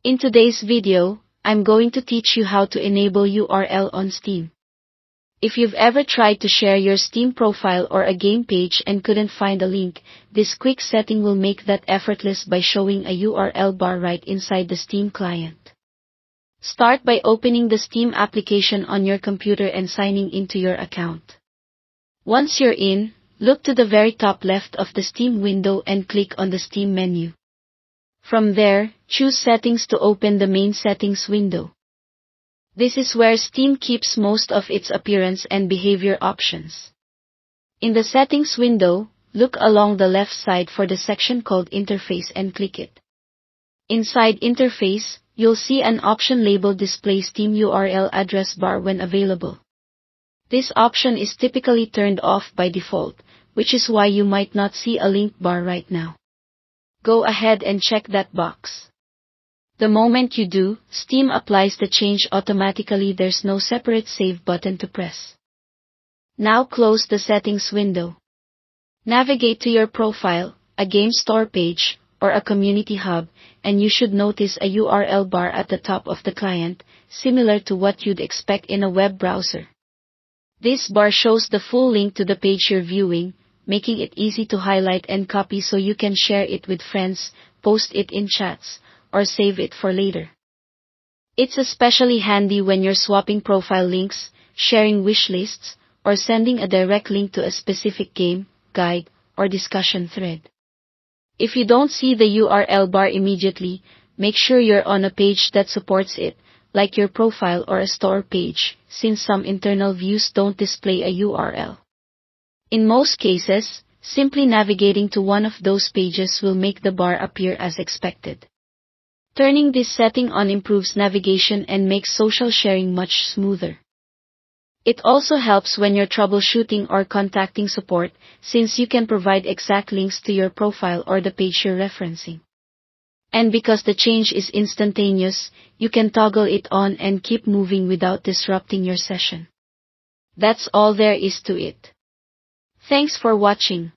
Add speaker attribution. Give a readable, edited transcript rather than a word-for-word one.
Speaker 1: In today's video, I'm going to teach you how to enable URL on Steam. If you've ever tried to share your Steam profile or a game page and couldn't find a link, this quick setting will make that effortless by showing a URL bar right inside the Steam client. Start by opening the Steam application on your computer and signing into your account. Once you're in, look to the very top left of the Steam window and click on the Steam menu. From there, choose Settings to open the main settings window. This is where Steam keeps most of its appearance and behavior options. In the settings window, look along the left side for the section called Interface and click it. Inside Interface, you'll see an option labeled Display Steam URL Address Bar when available. This option is typically turned off by default, which is why you might not see a link bar right now. Go ahead and check that box. The moment you do, Steam applies the change automatically. There's no separate save button to press. Now close the settings window. Navigate to your profile, a game store page, or a community hub, and you should notice a URL bar at the top of the client, similar to what you'd expect in a web browser. This bar shows the full link to the page you're viewing, making it easy to highlight and copy so you can share it with friends, post it in chats, or save it for later. It's especially handy when you're swapping profile links, sharing wish lists, or sending a direct link to a specific game, guide, or discussion thread. If you don't see the URL bar immediately, make sure you're on a page that supports it, like your profile or a store page, since some internal views don't display a URL. In most cases, simply navigating to one of those pages will make the bar appear as expected. Turning this setting on improves navigation and makes social sharing much smoother. It also helps when you're troubleshooting or contacting support, since you can provide exact links to your profile or the page you're referencing. And because the change is instantaneous, you can toggle it on and keep moving without disrupting your session. That's all there is to it. Thanks for watching.